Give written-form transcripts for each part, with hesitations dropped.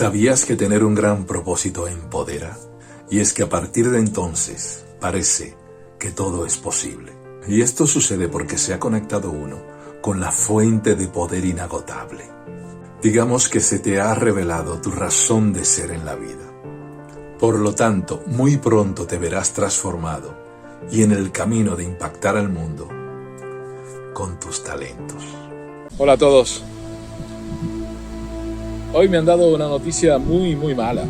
¿Sabías que tener un gran propósito empodera? Y es que a partir de entonces parece que todo es posible. Y esto sucede porque se ha conectado uno con la fuente de poder inagotable. Digamos que se te ha revelado tu razón de ser en la vida. Por lo tanto, muy pronto te verás transformado y en el camino de impactar al mundo con tus talentos. Hola a todos. Hoy me han dado una noticia muy mala.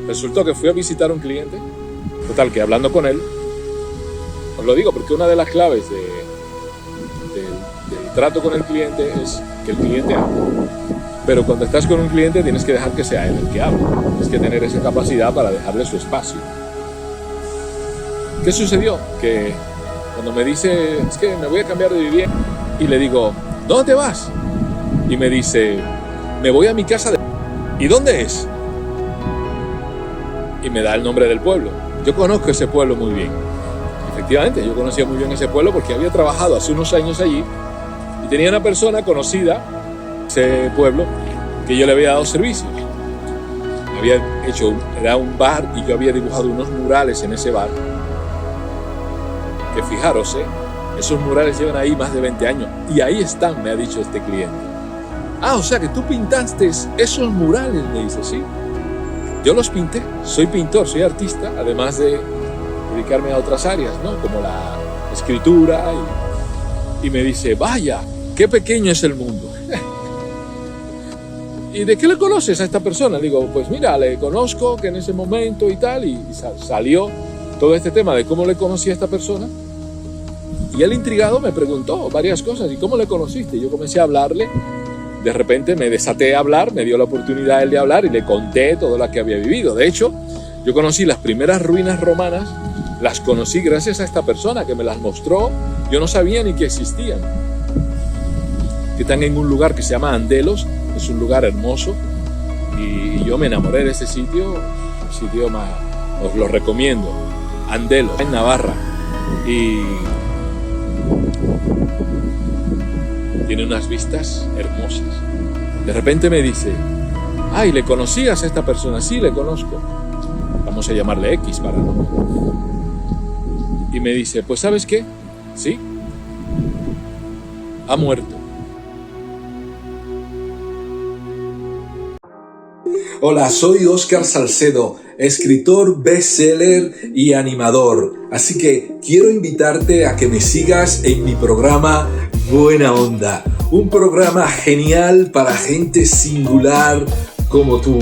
Resultó que fui a visitar a un cliente. Total, que hablando con él, os lo digo porque una de las claves del trato con el cliente es que el cliente hable. Pero cuando estás con un cliente tienes que dejar que sea él el que hable. Tienes que tener esa capacidad para dejarle su espacio. ¿Qué sucedió? Que cuando me dice, es que me voy a cambiar de vivienda, y le digo, ¿dónde te vas? Y me dice, me voy a mi casa de... ¿Y dónde es? Y me da el nombre del pueblo. Yo conozco ese pueblo muy bien. Efectivamente, yo conocía muy bien ese pueblo porque había trabajado hace unos años allí y tenía una persona conocida, ese pueblo, que yo le había dado servicios. Era un bar y yo había dibujado unos murales en ese bar. Que fijaros, esos murales llevan ahí más de 20 años. Y ahí están, me ha dicho este cliente. Ah, o sea que tú pintaste esos murales, me dice, sí. Yo los pinté, soy pintor, soy artista, además de dedicarme a otras áreas, ¿no? Como la escritura. Y me dice, vaya, qué pequeño es el mundo. ¿Y de qué le conoces a esta persona? Digo, pues mira, le conozco que en ese momento y tal, y salió todo este tema de cómo le conocí a esta persona. Y él intrigado me preguntó varias cosas, ¿y cómo le conociste? Yo comencé a hablarle. De repente me desaté a hablar, me dio la oportunidad él de hablar y le conté todo lo que había vivido. De hecho, yo conocí las primeras ruinas romanas, las conocí gracias a esta persona que me las mostró. Yo no sabía ni que existían. Que están en un lugar que se llama Andelos, es un lugar hermoso y yo me enamoré de ese sitio, os lo recomiendo. Andelos, en Navarra, y tiene unas vistas hermosas. De repente me dice, ay, ¿le conocías a esta persona? Sí, le conozco. Vamos a llamarle X para no. Y me dice, pues ¿sabes qué? Sí, ha muerto. Hola, soy Óscar Salcedo, escritor, bestseller y animador. Así que quiero invitarte a que me sigas en mi programa Buena Onda. Un programa genial para gente singular como tú.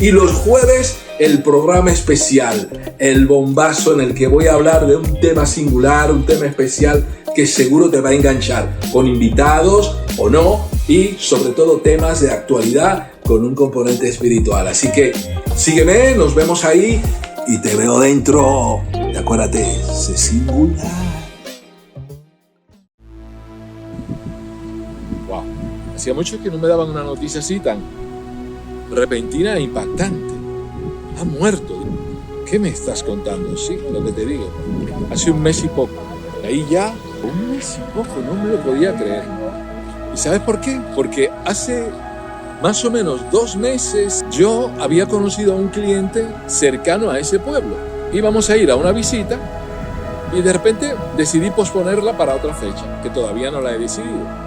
Y los jueves, el programa especial, el bombazo, en el que voy a hablar de un tema singular, un tema especial que seguro te va a enganchar, con invitados o no, y sobre todo temas de actualidad con un componente espiritual. Así que sígueme, nos vemos ahí y te veo dentro. Y acuérdate, sé singular. Wow, hacía mucho que no me daban una noticia así tan repentina e impactante. Ha muerto. ¿Qué me estás contando? Sí, lo que te digo. Hace un mes y poco. Ahí ya, un mes y poco, no me lo podía creer. ¿Y sabes por qué? Porque hace más o menos 2 meses yo había conocido a un cliente cercano a ese pueblo. Íbamos a ir a una visita y de repente decidí posponerla para otra fecha, que todavía no la he decidido.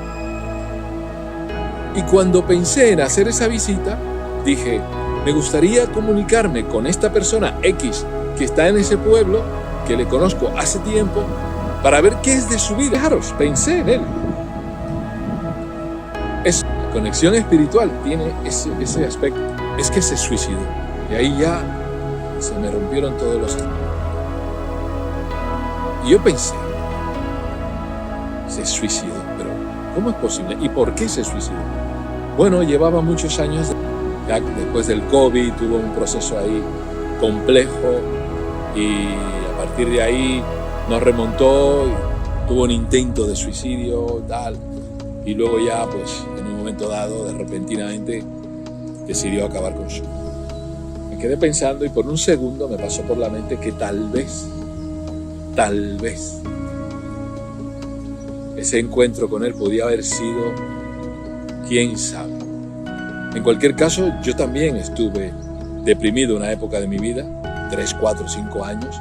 Y cuando pensé en hacer esa visita, dije, me gustaría comunicarme con esta persona X que está en ese pueblo, que le conozco hace tiempo, para ver qué es de su vida. Fijaros, pensé en él. Es conexión espiritual, tiene ese aspecto. Es que se suicidó. Y ahí ya se me rompieron todos los... Y yo pensé, se suicidó, pero ¿cómo es posible? ¿Y por qué se suicidó? Bueno, llevaba muchos años, ya después del COVID, tuvo un proceso ahí complejo y a partir de ahí nos remontó, y tuvo un intento de suicidio, tal. Y luego ya, pues, en un momento dado, repentinamente, decidió acabar con su vida. Me quedé pensando y por un segundo me pasó por la mente que tal vez, ese encuentro con él podía haber sido, quién sabe, En cualquier caso, yo también estuve deprimido en una época de mi vida, 3, 4, 5 años,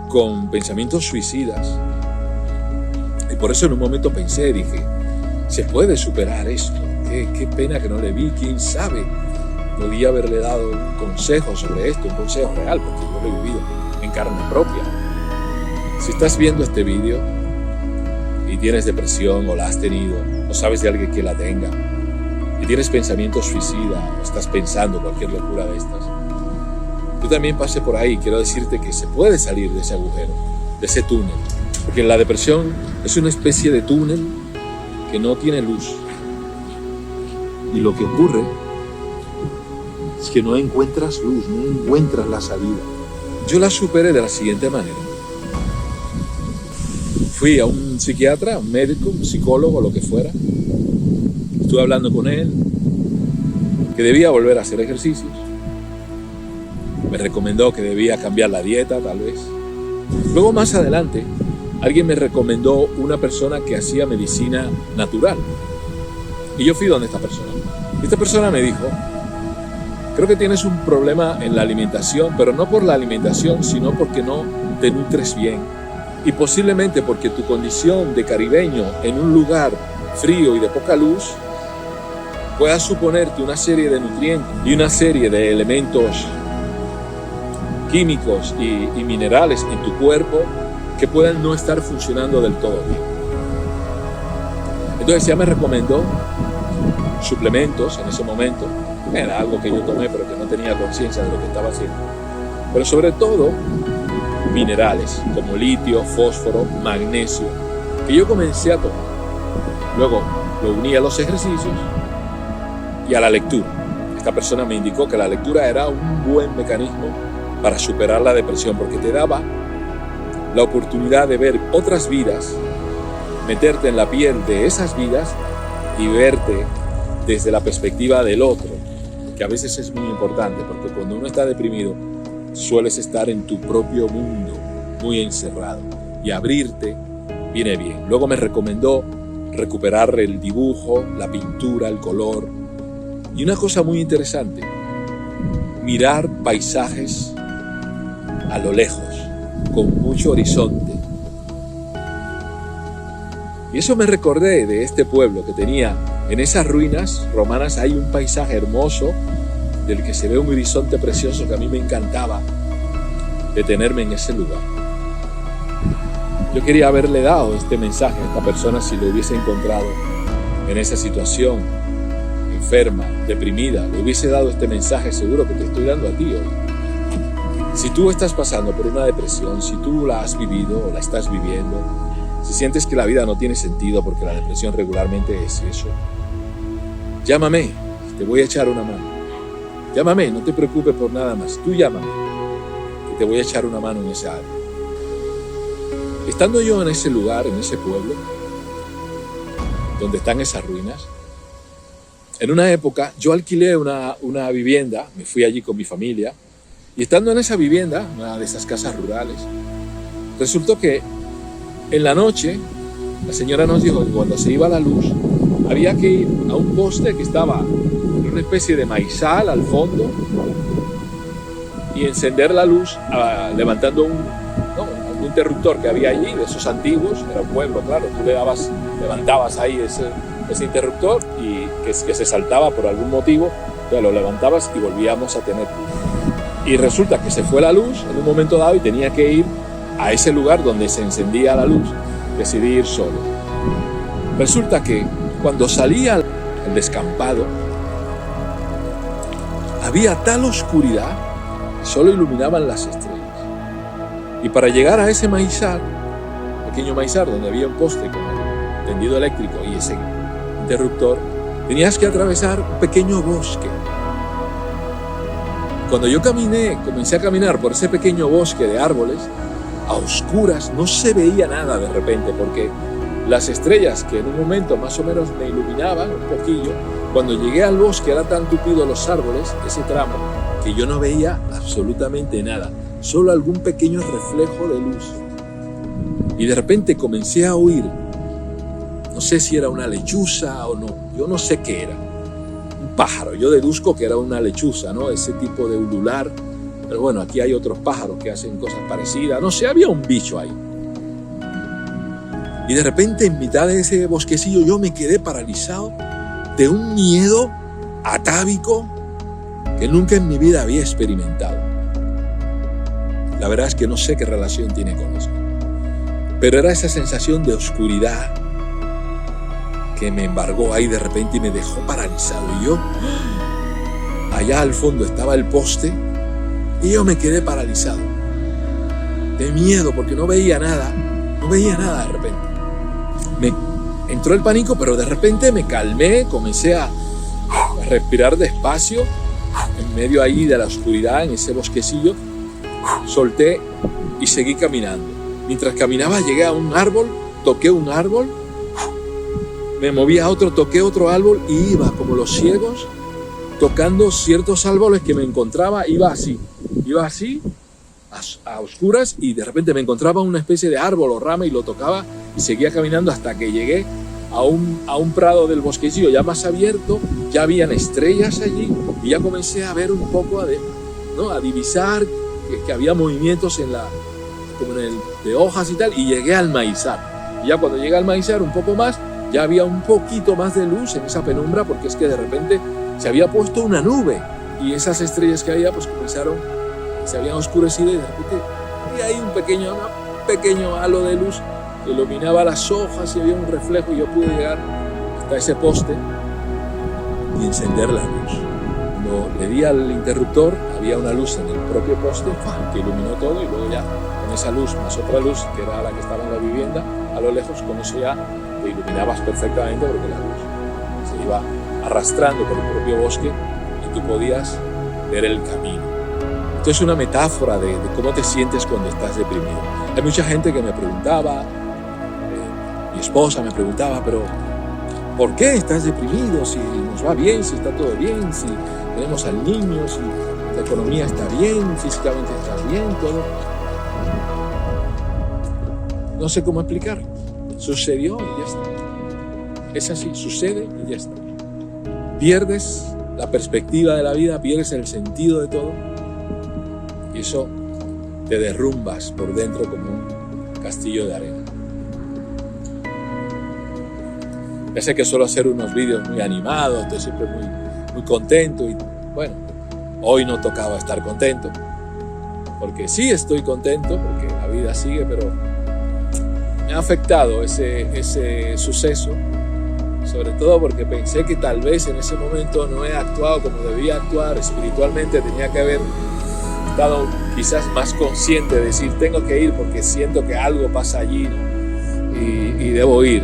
con pensamientos suicidas. Y por eso en un momento dije, ¿se puede superar esto? Qué pena que no le vi, quién sabe. Podía haberle dado un consejo sobre esto, un consejo real, porque yo lo he vivido en carne propia. Si estás viendo este vídeo y tienes depresión o la has tenido, o sabes de alguien que la tenga, y tienes pensamientos suicidas, o estás pensando cualquier locura de estas, yo también pasé por ahí. Quiero decirte que se puede salir de ese agujero, de ese túnel, porque la depresión es una especie de túnel que no tiene luz. Y lo que ocurre es que no encuentras luz, no encuentras la salida. Yo la superé de la siguiente manera. Fui a un psiquiatra, un médico, un psicólogo, lo que fuera. Estuve hablando con él, que debía volver a hacer ejercicios. Me recomendó que debía cambiar la dieta, tal vez. Luego, más adelante, alguien me recomendó una persona que hacía medicina natural. Y yo fui donde esta persona. Esta persona me dijo, creo que tienes un problema en la alimentación, pero no por la alimentación, sino porque no te nutres bien. Y posiblemente porque tu condición de caribeño en un lugar frío y de poca luz pueda suponerte una serie de nutrientes y una serie de elementos químicos y minerales en tu cuerpo que puedan no estar funcionando del todo bien. Entonces ya me recomendó suplementos en ese momento. Era algo que yo tomé pero que no tenía conciencia de lo que estaba haciendo. Pero sobre todo minerales como litio, fósforo, magnesio, que yo comencé a tomar. Luego lo uní a los ejercicios y a la lectura. Esta persona me indicó que la lectura era un buen mecanismo para superar la depresión, porque te daba la oportunidad de ver otras vidas, meterte en la piel de esas vidas y verte desde la perspectiva del otro, que a veces es muy importante, porque cuando uno está deprimido sueles estar en tu propio mundo, muy encerrado, y abrirte viene bien. Luego me recomendó recuperar el dibujo, la pintura, el color, y una cosa muy interesante, mirar paisajes a lo lejos, con mucho horizonte. Y eso me recordé de este pueblo que tenía en esas ruinas romanas. Hay un paisaje hermoso del que se ve un horizonte precioso que a mí me encantaba detenerme en ese lugar. Yo quería haberle dado este mensaje a esta persona si lo hubiese encontrado en esa situación, enferma, deprimida. Le hubiese dado este mensaje seguro que te estoy dando a ti hoy. Si tú estás pasando por una depresión, si tú la has vivido o la estás viviendo, si sientes que la vida no tiene sentido, porque la depresión regularmente es eso, llámame, te voy a echar una mano. Llámame, no te preocupes por nada más, tú llámame, que te voy a echar una mano en esa área. Estando yo en ese lugar, en ese pueblo, donde están esas ruinas, en una época yo alquilé una vivienda, me fui allí con mi familia, y estando en esa vivienda, una de esas casas rurales, resultó que en la noche la señora nos dijo que cuando se iba la luz había que ir a un poste que estaba en una especie de maizal al fondo y encender la luz levantando un interruptor que había allí, de esos antiguos. Era un pueblo, claro, tú levantabas ahí ese interruptor y que se saltaba por algún motivo, entonces lo levantabas y volvíamos a tener luz. Y resulta que se fue la luz en un momento dado y tenía que ir a ese lugar donde se encendía la luz. Decidí ir solo. Resulta que cuando salía al descampado había tal oscuridad que solo iluminaban las estrellas. Y para llegar a ese maizal, pequeño maizal donde había un poste con el tendido eléctrico y ese interruptor, tenías que atravesar un pequeño bosque. Cuando yo comencé a caminar por ese pequeño bosque de árboles, a oscuras, no se veía nada de repente, porque las estrellas que en un momento más o menos me iluminaban un poquillo, cuando llegué al bosque era tan tupido los árboles, ese tramo, que yo no veía absolutamente nada, solo algún pequeño reflejo de luz. Y de repente comencé a oír, no sé si era una lechuza o no, yo no sé qué era, un pájaro. Yo deduzco que era una lechuza, ¿no? Ese tipo de ulular. Pero bueno, aquí hay otros pájaros que hacen cosas parecidas. No sé, había un bicho ahí. Y de repente, en mitad de ese bosquecillo, yo me quedé paralizado de un miedo atávico que nunca en mi vida había experimentado. La verdad es que no sé qué relación tiene con eso. Pero era esa sensación de oscuridad que me embargó ahí de repente y me dejó paralizado. Y yo, allá al fondo estaba el poste y yo me quedé paralizado. De miedo porque no veía nada de repente. Me entró el pánico, pero de repente me calmé, comencé a respirar despacio en medio ahí de la oscuridad, en ese bosquecillo. Solté y seguí caminando. Mientras caminaba llegué a un árbol, toqué un árbol, me moví a otro, toqué otro árbol y iba como los ciegos tocando ciertos árboles que me encontraba, iba así a oscuras y de repente me encontraba una especie de árbol o rama y lo tocaba y seguía caminando hasta que llegué a un prado del bosquecillo ya más abierto, ya habían estrellas allí y ya comencé a ver un poco, a divisar que había movimientos de hojas y tal, y llegué al maizar. Y ya cuando llegué al maizar un poco más, ya había un poquito más de luz en esa penumbra, porque es que de repente se había puesto una nube y esas estrellas que había pues se habían oscurecido y de repente había ahí un pequeño halo de luz que iluminaba las hojas y había un reflejo y yo pude llegar hasta ese poste y encender la luz. Cuando le di al interruptor había una luz en el propio poste que iluminó todo y luego ya con esa luz más otra luz que era la que estaba en la vivienda a lo lejos, con eso ya te iluminabas perfectamente porque la luz se iba arrastrando por el propio bosque y tú podías ver el camino. Esto es una metáfora de cómo te sientes cuando estás deprimido. Hay mucha gente que me preguntaba, mi esposa me preguntaba, pero ¿por qué estás deprimido? Si nos va bien, si está todo bien, si tenemos al niño, si la economía está bien, físicamente estás bien, todo. No sé cómo explicar. Sucedió y ya está. Es así, sucede y ya está. Pierdes la perspectiva de la vida, pierdes el sentido de todo y eso te derrumbas por dentro como un castillo de arena. Ya sé que suelo hacer unos vídeos muy animados, estoy siempre muy contento y bueno, hoy no tocaba estar contento, porque sí estoy contento, porque la vida sigue, pero me ha afectado ese suceso, sobre todo porque pensé que tal vez en ese momento no he actuado como debía actuar espiritualmente, tenía que haber estado quizás más consciente de decir tengo que ir porque siento que algo pasa allí, ¿no? y debo ir.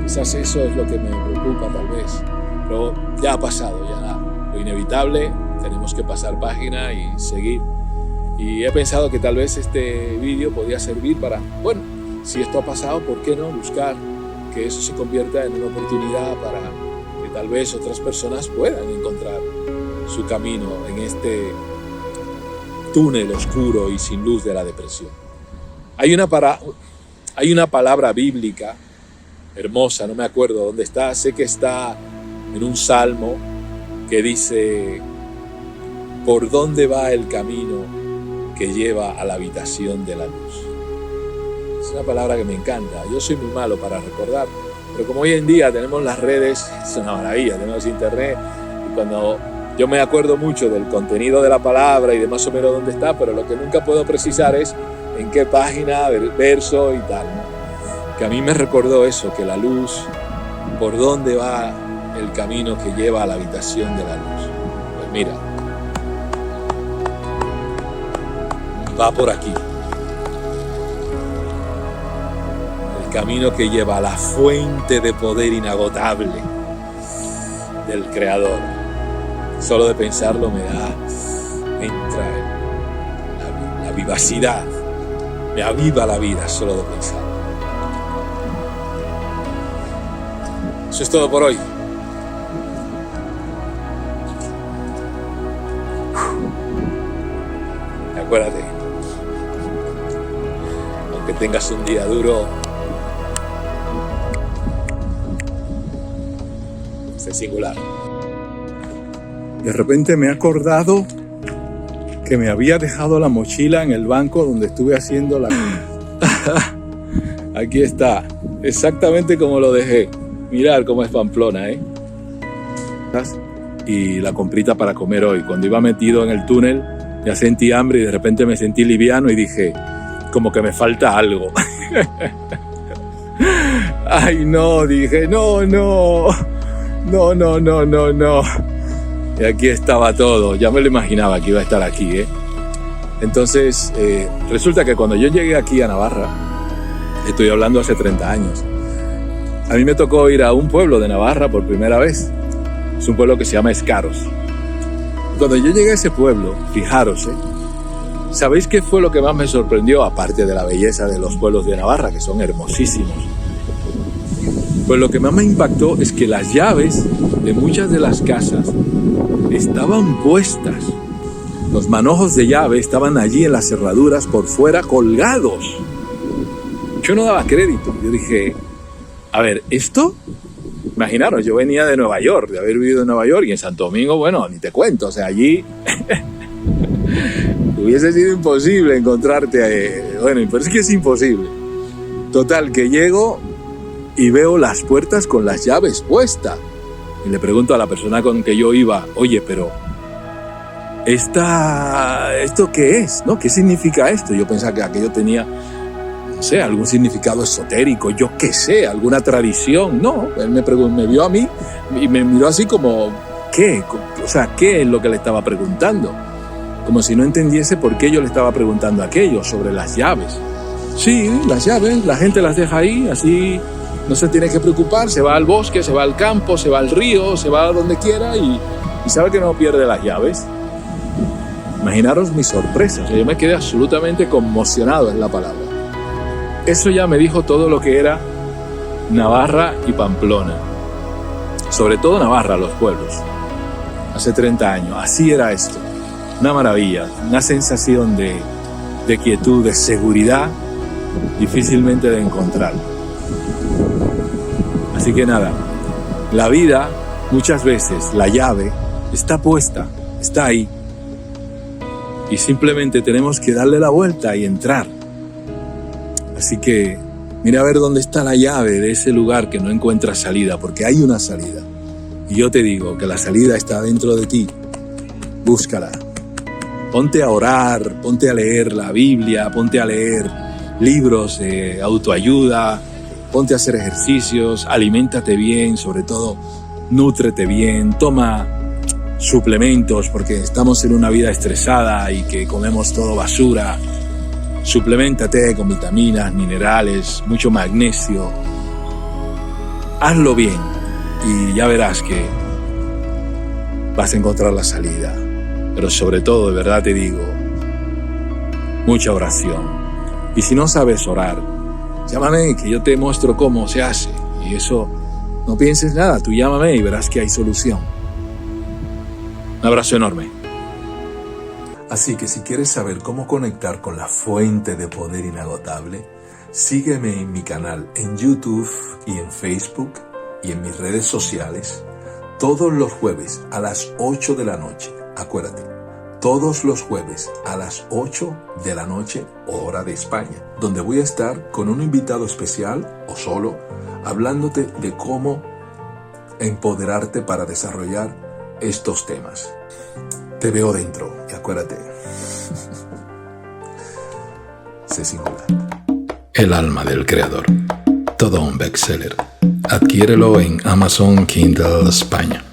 Quizás eso es lo que me preocupa tal vez, pero ya ha pasado, ya lo inevitable, tenemos que pasar página y seguir. Y he pensado que tal vez este vídeo podría servir para, bueno, si esto ha pasado, ¿por qué no buscar que eso se convierta en una oportunidad para que tal vez otras personas puedan encontrar su camino en este túnel oscuro y sin luz de la depresión? Hay una palabra bíblica hermosa, no me acuerdo dónde está, sé que está en un salmo que dice: ¿por dónde va el camino que lleva a la habitación de la luz? Es una palabra que me encanta. Yo soy muy malo para recordar, pero como hoy en día tenemos las redes, es una maravilla, tenemos internet, y cuando yo me acuerdo mucho del contenido de la palabra y de más o menos dónde está, pero lo que nunca puedo precisar es en qué página, verso y tal, ¿no? Que a mí me recordó eso, que la luz, ¿por dónde va el camino que lleva a la habitación de la luz? Pues mira, va por aquí. El camino que lleva a la fuente de poder inagotable del Creador. Solo de pensarlo me entra la vivacidad, me aviva la vida solo de pensarlo. Eso es todo por hoy. Acuérdate, aunque tengas un día duro, sé singular. De repente me he acordado que me había dejado la mochila en el banco donde estuve haciendo la... Aquí está, exactamente como lo dejé. Mirad cómo es Pamplona, ¿eh? Y la comprita para comer hoy. Cuando iba metido en el túnel, ya sentí hambre y de repente me sentí liviano y dije, como que me falta algo. Ay, no, dije, no. Y aquí estaba todo. Ya me lo imaginaba que iba a estar aquí, ¿eh? Entonces, resulta que cuando yo llegué aquí a Navarra, estoy hablando hace 30 años, a mí me tocó ir a un pueblo de Navarra por primera vez. Es un pueblo que se llama Escaros. Cuando yo llegué a ese pueblo, fijaros, ¿sabéis qué fue lo que más me sorprendió? Aparte de la belleza de los pueblos de Navarra, que son hermosísimos. Pues lo que más me impactó es que las llaves de muchas de las casas estaban puestas. Los manojos de llave estaban allí en las cerraduras por fuera colgados. Yo no daba crédito. Yo dije, a ver, ¿esto? Imaginaros, yo venía de Nueva York, de haber vivido en Nueva York, y en Santo Domingo, bueno, ni te cuento, o sea, allí hubiese sido imposible encontrarte, bueno, pero es que es imposible. Total, que llego y veo las puertas con las llaves puestas. Y le pregunto a la persona con que yo iba, oye, pero ¿esto qué es? ¿No? ¿Qué significa esto? Yo pensaba que aquello tenía, no sé, algún significado esotérico, yo qué sé, alguna tradición. No, él me vio a mí y me miró así como, ¿qué? O sea, ¿qué es lo que le estaba preguntando? Como si no entendiese por qué yo le estaba preguntando aquello sobre las llaves. Sí, las llaves, la gente las deja ahí, así no se tiene que preocupar, se va al bosque, se va al campo, se va al río, se va a donde quiera y sabe que no pierde las llaves. Imaginaros mi sorpresa, o sea, yo me quedé absolutamente conmocionado, es la palabra. Eso ya me dijo todo lo que era Navarra y Pamplona. Sobre todo Navarra, los pueblos. Hace 30 años. Así era esto. Una maravilla. Una sensación de quietud, de seguridad, difícilmente de encontrar. Así que nada, la vida, muchas veces, la llave, está puesta, está ahí. Y simplemente tenemos que darle la vuelta y entrar. Así que mira a ver dónde está la llave de ese lugar que no encuentra salida, porque hay una salida. Y yo te digo que la salida está dentro de ti. Búscala. Ponte a orar, ponte a leer la Biblia, ponte a leer libros de autoayuda, ponte a hacer ejercicios, aliméntate bien, sobre todo nútrete bien, toma suplementos porque estamos en una vida estresada y que comemos todo basura. Supleméntate con vitaminas, minerales, mucho magnesio. Hazlo bien y ya verás que vas a encontrar la salida. Pero sobre todo, de verdad te digo, mucha oración. Y si no sabes orar, llámame que yo te muestro cómo se hace. Y eso, no pienses nada, tú llámame y verás que hay solución. Un abrazo enorme. Así que si quieres saber cómo conectar con la fuente de poder inagotable, sígueme en mi canal en YouTube y en Facebook y en mis redes sociales todos los jueves a las 8 de la noche. Acuérdate, todos los jueves a las 8 de la noche, hora de España, donde voy a estar con un invitado especial o solo, hablándote de cómo empoderarte para desarrollar estos temas. Te veo dentro y acuérdate, sé singular. El alma del creador. Todo un bestseller. Adquiérelo en Amazon Kindle España.